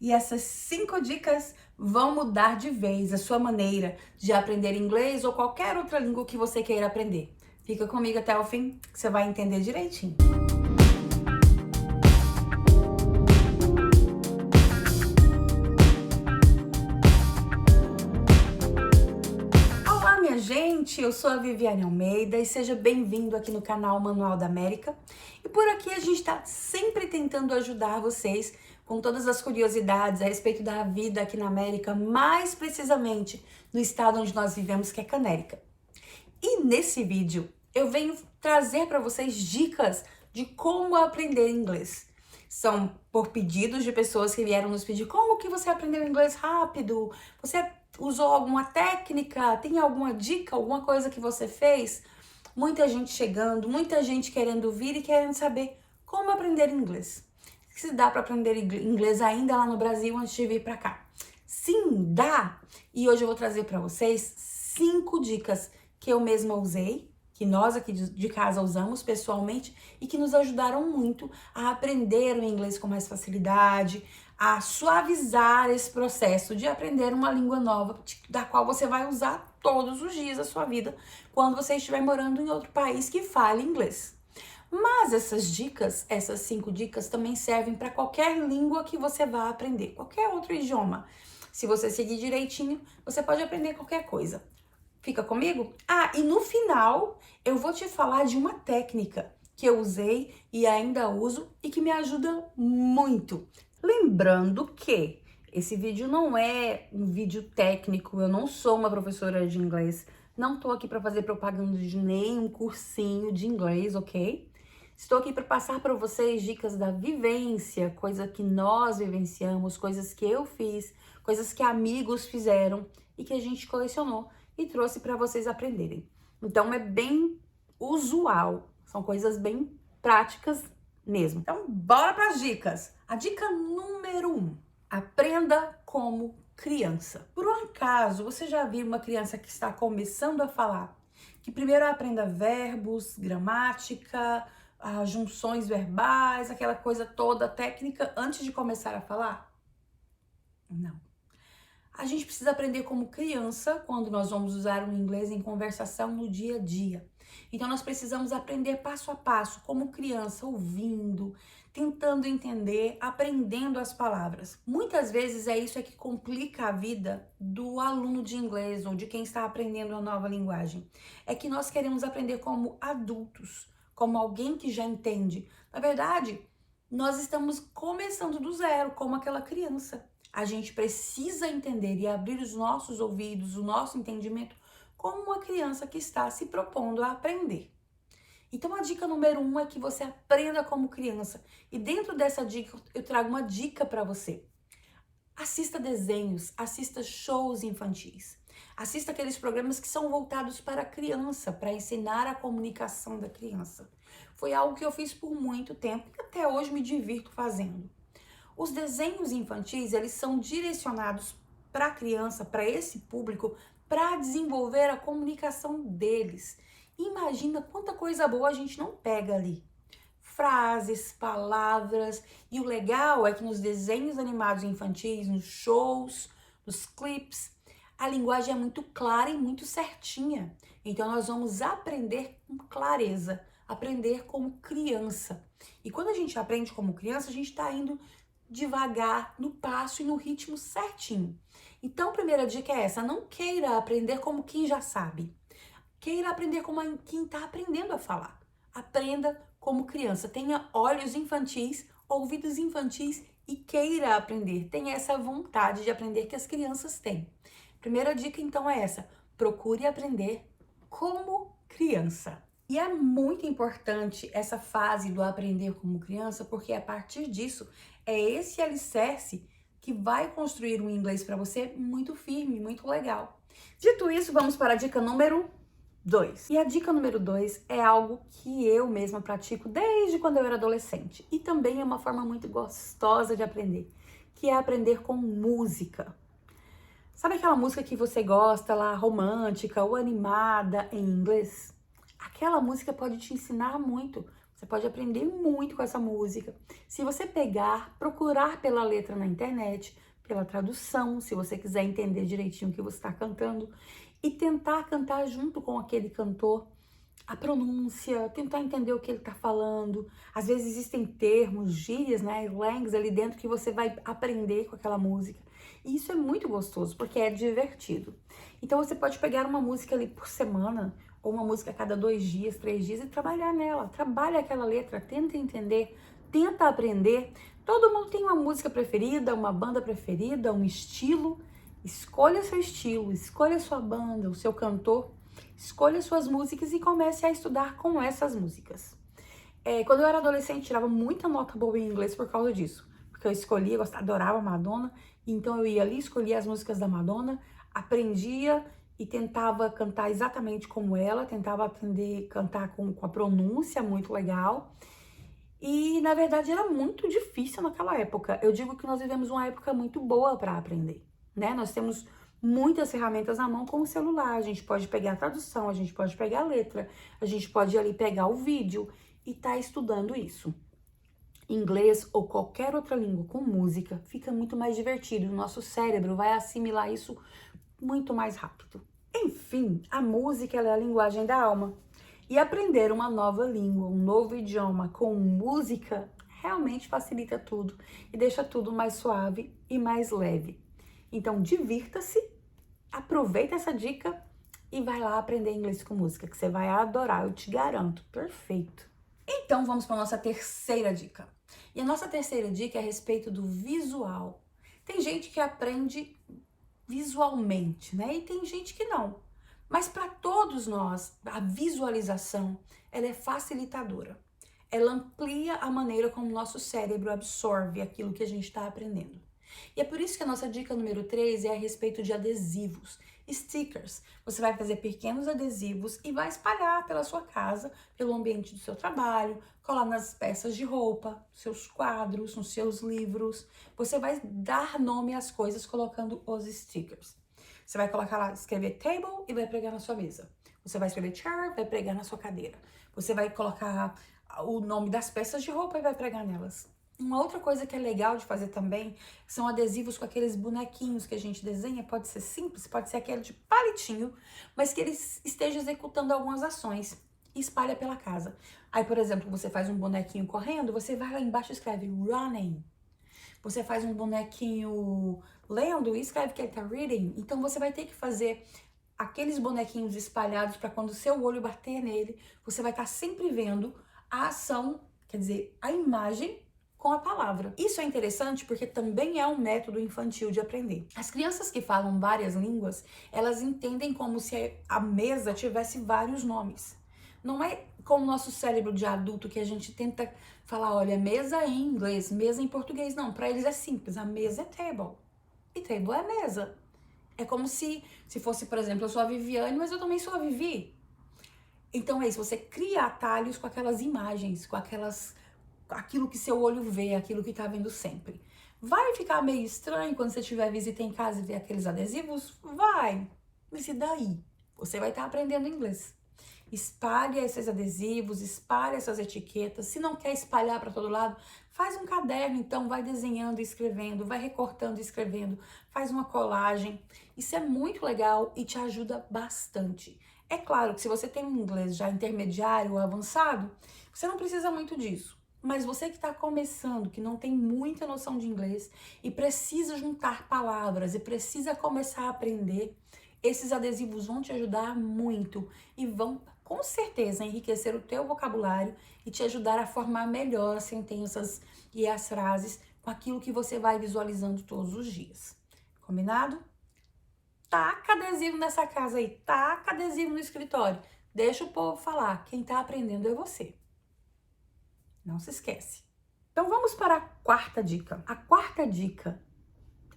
E essas 5 dicas vão mudar de vez a sua maneira de aprender inglês ou qualquer outra língua que você queira aprender. Fica comigo até o fim, que você vai entender direitinho. Olá, minha gente! Eu sou a Viviane Almeida e seja bem-vindo aqui no canal Manual da América. E por aqui a gente está sempre tentando ajudar vocês com todas as curiosidades a respeito da vida aqui na América, mais precisamente no estado onde nós vivemos, que é Canérica. E nesse vídeo eu venho trazer para vocês dicas de como aprender inglês. São por pedidos de pessoas que vieram nos pedir como que você aprendeu inglês rápido, você usou alguma técnica, tem alguma dica, alguma coisa que você fez? Muita gente chegando, muita gente querendo vir e querendo saber como aprender inglês. Se dá para aprender inglês ainda lá no Brasil antes de vir para cá? Sim, dá! E hoje eu vou trazer para vocês 5 dicas que eu mesma usei, que nós aqui de casa usamos pessoalmente e que nos ajudaram muito a aprender o inglês com mais facilidade, a suavizar esse processo de aprender uma língua nova, da qual você vai usar todos os dias da sua vida, quando você estiver morando em outro país que fale inglês. Mas essas 5 dicas também servem para qualquer língua que você vá aprender, qualquer outro idioma. Se você seguir direitinho, você pode aprender qualquer coisa. Fica comigo? E no final eu vou te falar de uma técnica que eu usei e ainda uso e que me ajuda muito. Lembrando que esse vídeo não é um vídeo técnico, eu não sou uma professora de inglês, não tô aqui para fazer propaganda de nenhum cursinho de inglês, ok? Estou aqui para passar para vocês dicas da vivência, coisa que nós vivenciamos, coisas que eu fiz, coisas que amigos fizeram e que a gente colecionou e trouxe para vocês aprenderem. Então é bem usual, são coisas bem práticas mesmo. Então bora para as dicas. A dica número 1, aprenda como criança. Por um acaso, você já viu uma criança que está começando a falar? Que primeiro aprenda verbos, gramática, junções verbais, aquela coisa toda técnica antes de começar a falar? Não. A gente precisa aprender como criança quando nós vamos usar o inglês em conversação no dia a dia. Então nós precisamos aprender passo a passo, como criança, ouvindo, tentando entender, aprendendo as palavras. Muitas vezes é isso que complica a vida do aluno de inglês ou de quem está aprendendo uma nova linguagem. É que nós queremos aprender como adultos, como alguém que já entende. Na verdade, nós estamos começando do zero, como aquela criança. A gente precisa entender e abrir os nossos ouvidos, o nosso entendimento, como uma criança que está se propondo a aprender. Então a dica número 1 é que você aprenda como criança. E dentro dessa dica eu trago uma dica para você. Assista desenhos, assista shows infantis. Assista aqueles programas que são voltados para a criança, para ensinar a comunicação da criança. Foi algo que eu fiz por muito tempo e até hoje me divirto fazendo. Os desenhos infantis, eles são direcionados para a criança, para esse público, para desenvolver a comunicação deles. Imagina quanta coisa boa a gente não pega ali. Frases, palavras, e o legal é que nos desenhos animados infantis, nos shows, nos clips, a linguagem é muito clara e muito certinha. Então nós vamos aprender com clareza, aprender como criança. E quando a gente aprende como criança, a gente está indo devagar, no passo e no ritmo certinho. Então, a primeira dica é essa: não queira aprender como quem já sabe. Queira aprender como quem está aprendendo a falar. Aprenda como criança. Tenha olhos infantis, ouvidos infantis e queira aprender. Tenha essa vontade de aprender que as crianças têm. Primeira dica, então, é essa: procure aprender como criança. E é muito importante essa fase do aprender como criança, porque a partir disso é esse alicerce que vai construir um inglês para você muito firme, muito legal. Dito isso, vamos para a dica número 2. E a dica número 2 é algo que eu mesma pratico desde quando eu era adolescente. E também é uma forma muito gostosa de aprender, que é aprender com música. Sabe aquela música que você gosta lá, romântica ou animada em inglês? Aquela música pode te ensinar muito. Você pode aprender muito com essa música. Se você pegar, procurar pela letra na internet, pela tradução, se você quiser entender direitinho o que você está cantando, e tentar cantar junto com aquele cantor, a pronúncia, tentar entender o que ele está falando. Às vezes existem termos, gírias, né, slangs ali dentro que você vai aprender com aquela música. E isso é muito gostoso, porque é divertido. Então você pode pegar uma música ali por semana, ou uma música a cada 2 dias, 3 dias e trabalhar nela. Trabalha aquela letra, tenta entender, tenta aprender. Todo mundo tem uma música preferida, uma banda preferida, um estilo. Escolha seu estilo, escolha sua banda, o seu cantor. Escolha suas músicas e comece a estudar com essas músicas. Quando eu era adolescente, tirava muita nota boa em inglês por causa disso. Porque eu escolhia, eu adorava Madonna, então eu ia ali, escolhia as músicas da Madonna, aprendia e tentava cantar exatamente como ela, tentava aprender a cantar com a pronúncia muito legal. E, na verdade, era muito difícil naquela época. Eu digo que nós vivemos uma época muito boa para aprender, né? Nós temos muitas ferramentas na mão com o celular. A gente pode pegar a tradução, a gente pode pegar a letra, a gente pode ali pegar o vídeo e tá estudando isso. Inglês ou qualquer outra língua com música fica muito mais divertido. O nosso cérebro vai assimilar isso muito mais rápido. Enfim, a música ela é a linguagem da alma. E aprender uma nova língua, um novo idioma com música realmente facilita tudo e deixa tudo mais suave e mais leve. Então, divirta-se, aproveita essa dica e vai lá aprender inglês com música, que você vai adorar, eu te garanto. Perfeito. Então, vamos para a nossa terceira dica. E a nossa terceira dica é a respeito do visual. Tem gente que aprende visualmente, né? E tem gente que não. Mas para todos nós, a visualização, ela é facilitadora. Ela amplia a maneira como o nosso cérebro absorve aquilo que a gente está aprendendo. E é por isso que a nossa dica número 3 é a respeito de adesivos, stickers. Você vai fazer pequenos adesivos e vai espalhar pela sua casa, pelo ambiente do seu trabalho, colar nas peças de roupa, seus quadros, nos seus livros. Você vai dar nome às coisas colocando os stickers. Você vai colocar lá, escrever table e vai pregar na sua mesa. Você vai escrever chair, vai pregar na sua cadeira. Você vai colocar o nome das peças de roupa e vai pregar nelas. Uma outra coisa que é legal de fazer também são adesivos com aqueles bonequinhos que a gente desenha. Pode ser simples, pode ser aquele de palitinho, mas que ele esteja executando algumas ações e espalha pela casa. Aí, por exemplo, você faz um bonequinho correndo, você vai lá embaixo e escreve running. Você faz um bonequinho lendo e escreve que ele tá reading. Então você vai ter que fazer aqueles bonequinhos espalhados para quando o seu olho bater nele, você vai estar sempre vendo a ação, quer dizer, a imagem com a palavra. Isso é interessante porque também é um método infantil de aprender. As crianças que falam várias línguas, elas entendem como se a mesa tivesse vários nomes. Não é como o nosso cérebro de adulto que a gente tenta falar, olha, mesa em inglês, mesa em português. Não, para eles é simples, a mesa é table e table é mesa. É como se fosse, por exemplo, eu sou a Viviane, mas eu também sou a Vivi. Então é isso, você cria atalhos com aquelas imagens, com aquilo que seu olho vê, aquilo que tá vendo sempre. Vai ficar meio estranho quando você tiver visita em casa e ver aqueles adesivos? Vai! Mas e daí? Você vai estar aprendendo inglês. Espalhe esses adesivos, espalhe essas etiquetas. Se não quer espalhar para todo lado, faz um caderno, então vai desenhando e escrevendo, vai recortando e escrevendo, faz uma colagem. Isso é muito legal e te ajuda bastante. É claro que se você tem um inglês já intermediário ou avançado, você não precisa muito disso. Mas você que está começando, que não tem muita noção de inglês e precisa juntar palavras e precisa começar a aprender, esses adesivos vão te ajudar muito e vão com certeza enriquecer o teu vocabulário e te ajudar a formar melhor as sentenças e as frases com aquilo que você vai visualizando todos os dias. Combinado? Taca adesivo nessa casa aí, taca adesivo no escritório. Deixa o povo falar, quem tá aprendendo é você. Não se esquece. Então vamos para a quarta dica. A quarta dica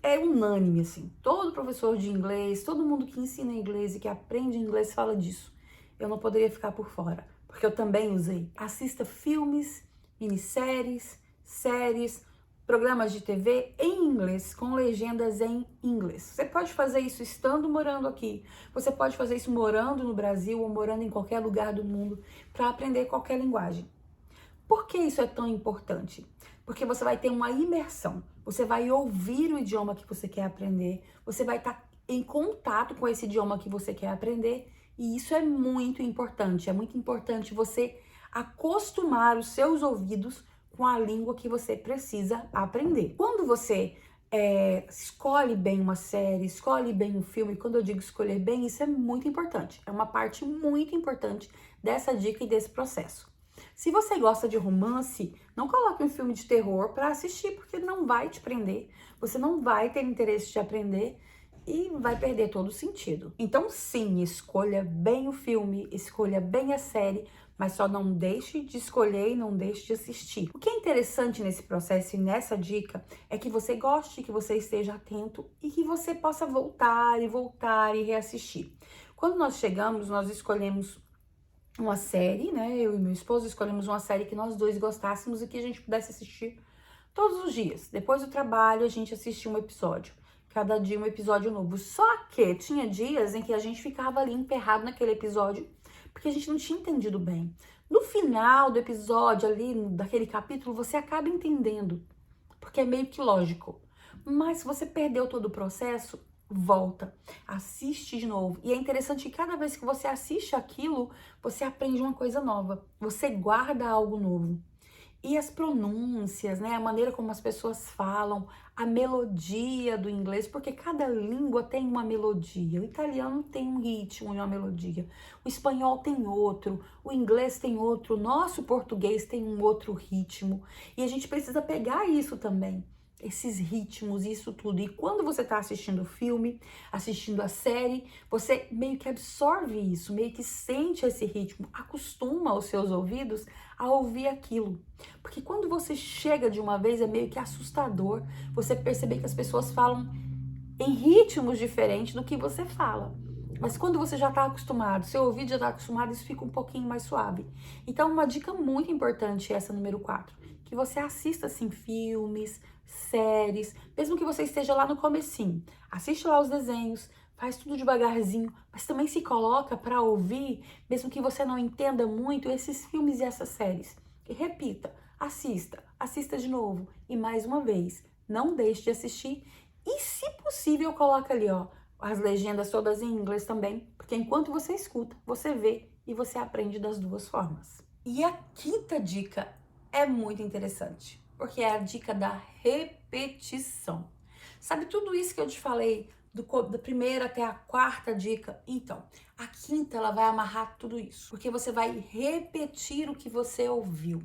é unânime, assim. Todo professor de inglês, todo mundo que ensina inglês e que aprende inglês fala disso. Eu não poderia ficar por fora, porque eu também usei. Assista filmes, minisséries, séries, programas de TV em inglês, com legendas em inglês. Você pode fazer isso estando morando aqui. Você pode fazer isso morando no Brasil ou morando em qualquer lugar do mundo para aprender qualquer linguagem. Por que isso é tão importante? Porque você vai ter uma imersão, você vai ouvir o idioma que você quer aprender, você vai estar em contato com esse idioma que você quer aprender, e isso é muito importante. É muito importante você acostumar os seus ouvidos com a língua que você precisa aprender. Quando você escolhe bem uma série, escolhe bem um filme, quando eu digo escolher bem, isso é muito importante. É uma parte muito importante dessa dica e desse processo. Se você gosta de romance, não coloque um filme de terror para assistir, porque não vai te prender. Você não vai ter interesse de aprender e vai perder todo o sentido. Então, sim, escolha bem o filme, escolha bem a série, mas só não deixe de escolher e não deixe de assistir. O que é interessante nesse processo e nessa dica é que você goste, que você esteja atento e que você possa voltar e reassistir. Quando nós chegamos, nós escolhemos uma série, né? Eu e meu esposo escolhemos uma série que nós dois gostássemos e que a gente pudesse assistir todos os dias. Depois do trabalho, a gente assistia um episódio. Cada dia um episódio novo. Só que tinha dias em que a gente ficava ali emperrado naquele episódio, porque a gente não tinha entendido bem. No final do episódio, ali, daquele capítulo, você acaba entendendo, porque é meio que lógico. Mas se você perdeu todo o processo, volta, assiste de novo. E é interessante que cada vez que você assiste aquilo, você aprende uma coisa nova, você guarda algo novo. E as pronúncias, né, a maneira como as pessoas falam, a melodia do inglês, porque cada língua tem uma melodia. O italiano tem um ritmo e uma melodia, o espanhol tem outro, o inglês tem outro, o nosso português tem um outro ritmo. E a gente precisa pegar isso também, esses ritmos, isso tudo. E quando você está assistindo o filme, assistindo a série, você meio que absorve isso, meio que sente esse ritmo, acostuma os seus ouvidos a ouvir aquilo. Porque quando você chega de uma vez, é meio que assustador você perceber que as pessoas falam em ritmos diferentes do que você fala. Mas quando você já está acostumado, seu ouvido já está acostumado, isso fica um pouquinho mais suave. Então, uma dica muito importante é essa número 4, que você assista, assim, filmes, séries, mesmo que você esteja lá no comecinho. Assiste lá os desenhos, faz tudo devagarzinho, mas também se coloca para ouvir, mesmo que você não entenda muito, esses filmes e essas séries. E repita, assista de novo e mais uma vez. Não deixe de assistir e, se possível, coloca ali, ó, as legendas todas em inglês também, porque enquanto você escuta, você vê e você aprende das duas formas. E a quinta dica é muito interessante, porque é a dica da repetição. Sabe tudo isso que eu te falei, da primeira até a quarta dica? Então, a quinta, ela vai amarrar tudo isso, porque você vai repetir o que você ouviu.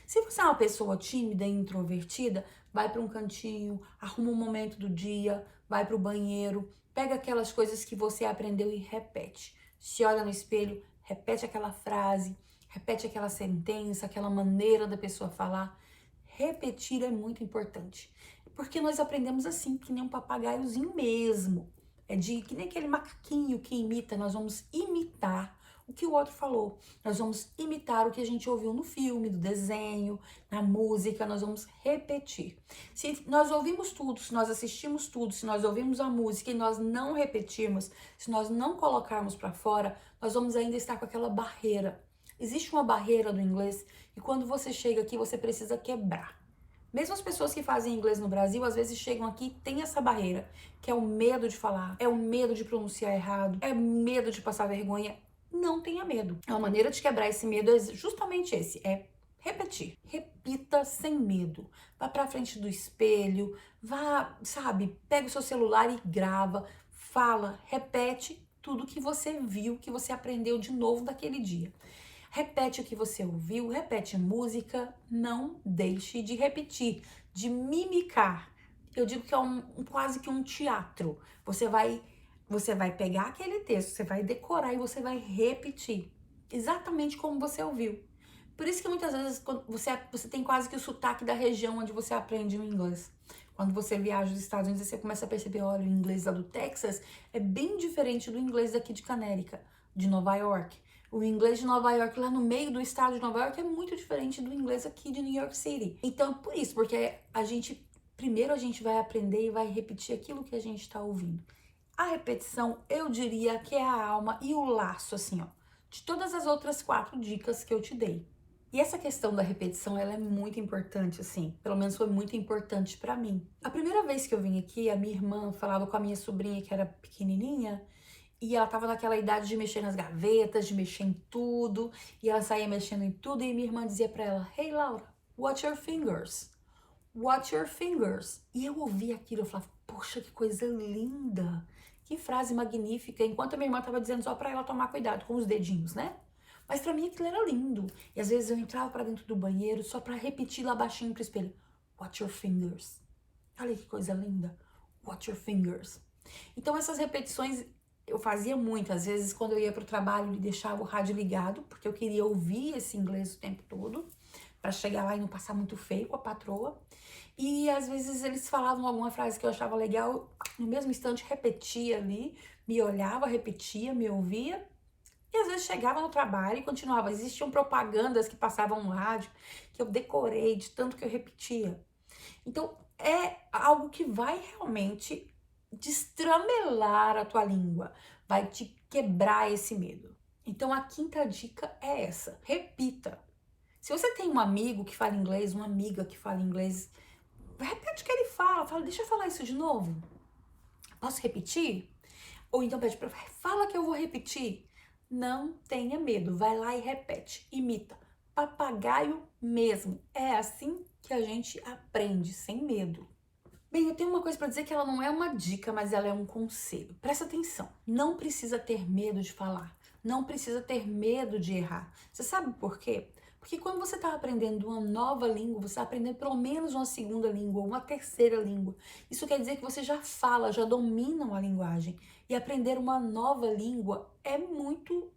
Se você é uma pessoa tímida e introvertida, vai para um cantinho, arruma um momento do dia, vai para o banheiro, pega aquelas coisas que você aprendeu e repete. Se olha no espelho, repete aquela frase, repete aquela sentença, aquela maneira da pessoa falar. Repetir é muito importante, porque nós aprendemos assim, que nem um papagaiozinho mesmo. É que nem aquele macaquinho que imita, nós vamos imitar o que o outro falou. Nós vamos imitar o que a gente ouviu no filme, no desenho, na música, nós vamos repetir. Se nós ouvimos tudo, se nós assistimos tudo, se nós ouvimos a música e nós não repetirmos, se nós não colocarmos para fora, nós vamos ainda estar com aquela barreira. Existe uma barreira do inglês e quando você chega aqui, você precisa quebrar. Mesmo as pessoas que fazem inglês no Brasil, às vezes chegam aqui e tem essa barreira, que é o medo de falar, é o medo de pronunciar errado, é o medo de passar vergonha. Não tenha medo. A maneira de quebrar esse medo é justamente esse, é repetir. Repita sem medo. Vá pra frente do espelho, vá, sabe, pega o seu celular e grava, fala, repete tudo que você viu, que você aprendeu de novo daquele dia. Repete o que você ouviu, repete música, não deixe de repetir, de mimicar. Eu digo que é quase que um teatro. Você vai pegar aquele texto, você vai decorar e você vai repetir, exatamente como você ouviu. Por isso que muitas vezes você tem quase que o sotaque da região onde você aprende o inglês. Quando você viaja aos Estados Unidos, você começa a perceber, olha, o inglês lá do Texas é bem diferente do inglês daqui de Connecticut, de Nova York. O inglês de Nova York, lá no meio do estado de Nova York, é muito diferente do inglês aqui de New York City. Então, por isso, porque primeiro a gente vai aprender e vai repetir aquilo que a gente está ouvindo. A repetição, eu diria que é a alma e o laço, assim, ó, de todas as outras 4 dicas que eu te dei. E essa questão da repetição, ela é muito importante, assim. Pelo menos foi muito importante pra mim. A primeira vez que eu vim aqui, a minha irmã falava com a minha sobrinha, que era pequenininha, e ela tava naquela idade de mexer nas gavetas, de mexer em tudo, e ela saía mexendo em tudo, e minha irmã dizia pra ela: Hey, Laura, watch your fingers. Watch your fingers. E eu ouvia aquilo, eu falava: poxa, que coisa linda. Que frase magnífica. Enquanto a minha irmã tava dizendo só pra ela tomar cuidado com os dedinhos, né? Mas pra mim aquilo era lindo. E às vezes eu entrava pra dentro do banheiro só pra repetir lá baixinho pro espelho: Watch your fingers. Olha que coisa linda. Watch your fingers. Então essas repetições eu fazia muito. Às vezes quando eu ia pro trabalho e deixava o rádio ligado, porque eu queria ouvir esse inglês o tempo todo, pra chegar lá e não passar muito feio com a patroa. E às vezes eles falavam alguma frase que eu achava legal, no mesmo instante repetia ali, me olhava, repetia, me ouvia. E às vezes chegava no trabalho e continuava. Existiam propagandas que passavam no rádio, que eu decorei de tanto que eu repetia. Então, é algo que vai realmente destramelar a tua língua, vai te quebrar esse medo. Então, a quinta dica é essa: repita. Se você tem um amigo que fala inglês, uma amiga que fala inglês, repete o que ele fala, deixa eu falar isso de novo. Posso repetir? Ou então pede para fala que eu vou repetir. Não tenha medo, vai lá e repete, imita. Papagaio mesmo. É assim que a gente aprende, sem medo. Bem, eu tenho uma coisa para dizer que ela não é uma dica, mas ela é um conselho. Presta atenção, não precisa ter medo de falar, não precisa ter medo de errar. Você sabe por quê? Porque quando você está aprendendo uma nova língua, você está aprendendo pelo menos uma segunda língua, uma terceira língua. Isso quer dizer que você já fala, já domina uma linguagem. E aprender uma nova língua é muito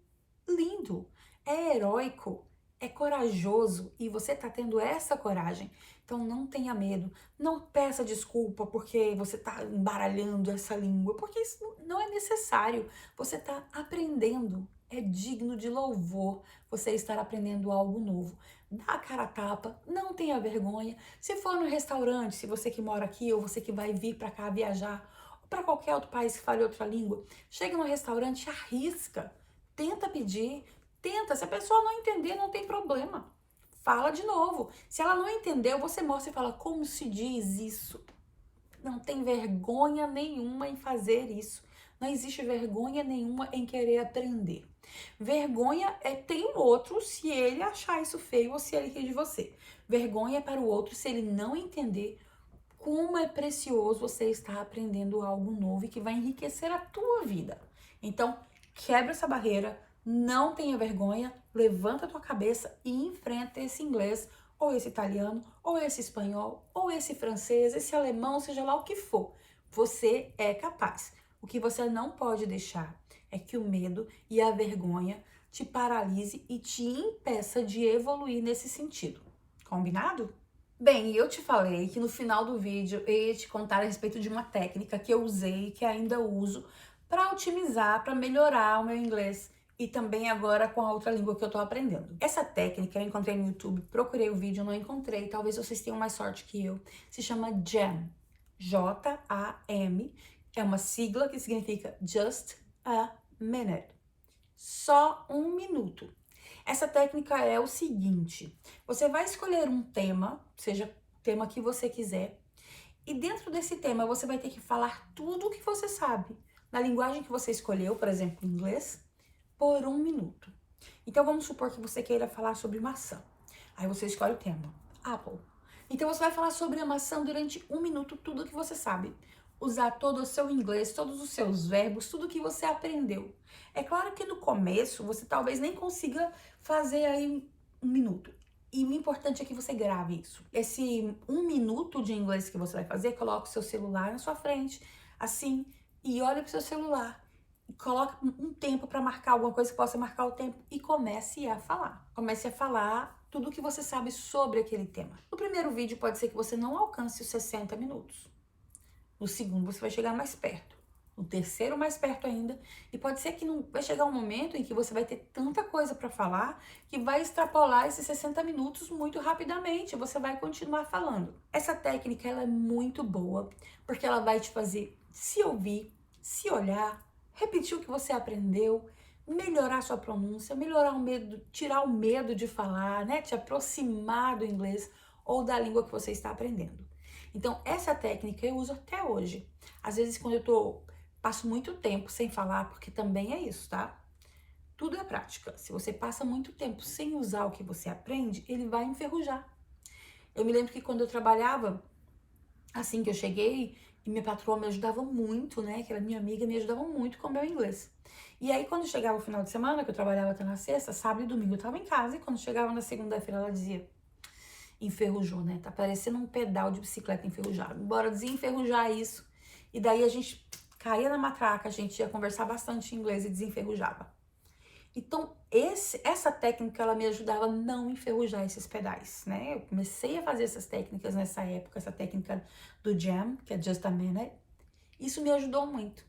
lindo, é heróico, é corajoso e você está tendo essa coragem. Então não tenha medo, não peça desculpa porque você está embaralhando essa língua, porque isso não é necessário. Você está aprendendo. É digno de louvor você estar aprendendo algo novo. Dá a cara a tapa, não tenha vergonha. Se for no restaurante, se você que mora aqui ou você que vai vir para cá viajar, ou para qualquer outro país que fale outra língua, chega no restaurante, arrisca, tenta pedir, tenta. Se a pessoa não entender, não tem problema. Fala de novo. Se ela não entendeu, você mostra e fala: como se diz isso? Não tem vergonha nenhuma em fazer isso. Não existe vergonha nenhuma em querer aprender. Vergonha é tem o outro se ele achar isso feio ou se ele rir de você. Vergonha é para o outro se ele não entender como é precioso você estar aprendendo algo novo e que vai enriquecer a tua vida. Então, quebra essa barreira, não tenha vergonha, levanta a tua cabeça e enfrenta esse inglês, ou esse italiano, ou esse espanhol, ou esse francês, esse alemão, seja lá o que for. Você é capaz. O que você não pode deixar é que o medo e a vergonha te paralise e te impeça de evoluir nesse sentido. Combinado? Bem, eu te falei que no final do vídeo eu ia te contar a respeito de uma técnica que eu usei e que ainda uso para otimizar, para melhorar o meu inglês e também agora com a outra língua que eu tô aprendendo. Essa técnica eu encontrei no YouTube, procurei o vídeo, não encontrei, talvez vocês tenham mais sorte que eu. Se chama JAM, J-A-M, é uma sigla que significa Just a Minute, só um minuto. Essa técnica é o seguinte: você vai escolher um tema, seja o tema que você quiser, e dentro desse tema você vai ter que falar tudo o que você sabe, na linguagem que você escolheu, por exemplo, inglês, por um minuto. Então vamos supor que você queira falar sobre maçã. Aí você escolhe o tema, Apple. Então você vai falar sobre a maçã durante um minuto, tudo o que você sabe. Usar todo o seu inglês, todos os seus verbos, tudo que você aprendeu. É claro que no começo você talvez nem consiga fazer aí um minuto. E o importante é que você grave isso. Esse um minuto de inglês que você vai fazer, coloque o seu celular na sua frente, assim, e olhe para o seu celular. Coloque um tempo para marcar alguma coisa que possa marcar o tempo e comece a falar. Comece a falar tudo o que você sabe sobre aquele tema. No primeiro vídeo pode ser que você não alcance os 60 minutos. No segundo você vai chegar mais perto. No terceiro mais perto ainda. E pode ser que não vai chegar um momento em que você vai ter tanta coisa para falar que vai extrapolar esses 60 minutos muito rapidamente. Você vai continuar falando. Essa técnica ela é muito boa porque ela vai te fazer se ouvir, se olhar, repetir o que você aprendeu, melhorar sua pronúncia, melhorar o medo, tirar o medo de falar, né? Te aproximar do inglês ou da língua que você está aprendendo. Então, essa técnica eu uso até hoje. Às vezes, quando passo muito tempo sem falar, porque também é isso, tá? Tudo é prática. Se você passa muito tempo sem usar o que você aprende, ele vai enferrujar. Eu me lembro que quando eu trabalhava, assim que eu cheguei, e minha patroa me ajudava muito, né? Que era minha amiga, me ajudava muito com o meu inglês. E aí, quando chegava o final de semana, que eu trabalhava até na sexta, sábado e domingo eu tava em casa, e quando chegava na segunda-feira, ela dizia: enferrujou, né? Tá parecendo um pedal de bicicleta enferrujado. Bora desenferrujar isso. E daí a gente caía na matraca, a gente ia conversar bastante em inglês e desenferrujava. Então, essa técnica, ela me ajudava a não enferrujar esses pedais, né? Eu comecei a fazer essas técnicas nessa época, essa técnica do Jam, que é Just a Minute. Isso me ajudou muito.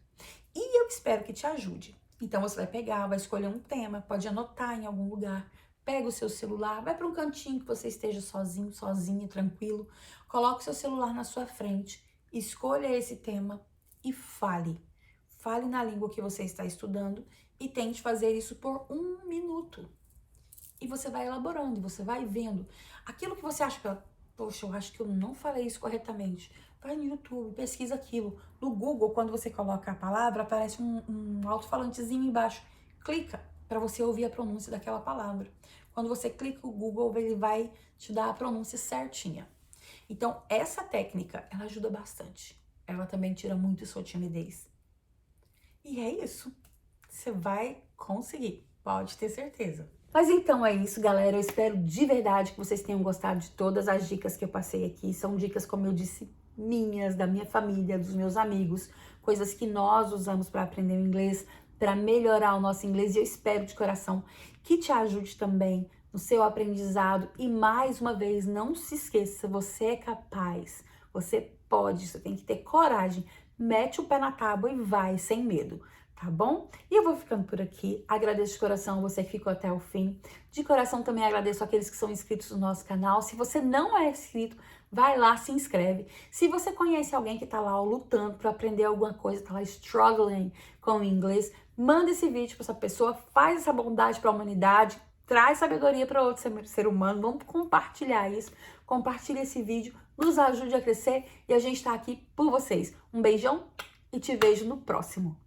E eu espero que te ajude. Então, você vai pegar, vai escolher um tema, pode anotar em algum lugar, pega o seu celular, vai para um cantinho que você esteja sozinho, sozinha, tranquilo, coloca o seu celular na sua frente, escolha esse tema e fale. Fale na língua que você está estudando e tente fazer isso por 1 minuto. E você vai elaborando, você vai vendo. Aquilo que você acha, poxa, eu acho que eu não falei isso corretamente. Vai no YouTube, pesquisa aquilo. No Google, quando você coloca a palavra, aparece um alto-falantezinho embaixo. Clica para você ouvir a pronúncia daquela palavra. Quando você clica o Google, ele vai te dar a pronúncia certinha. Então, essa técnica, ela ajuda bastante. Ela também tira muito sua timidez. E é isso. Você vai conseguir, pode ter certeza. Mas então é isso, galera. Eu espero de verdade que vocês tenham gostado de todas as dicas que eu passei aqui. São dicas, como eu disse, minhas, da minha família, dos meus amigos, coisas que nós usamos para aprender o inglês, para melhorar o nosso inglês. E eu espero de coração que te ajude também no seu aprendizado. E mais uma vez, não se esqueça, você é capaz, você pode, você tem que ter coragem. Mete o pé na tábua e vai sem medo, tá bom? E eu vou ficando por aqui. Agradeço de coração você que ficou até o fim. De coração também agradeço aqueles que são inscritos no nosso canal. Se você não é inscrito, vai lá, se inscreve. Se você conhece alguém que tá lá ó, lutando para aprender alguma coisa, tá lá struggling com o inglês, manda esse vídeo para essa pessoa, faz essa bondade para a humanidade, traz sabedoria para outro ser humano. Vamos compartilhar isso. Compartilha esse vídeo, nos ajude a crescer e a gente tá aqui por vocês. Um beijão e te vejo no próximo.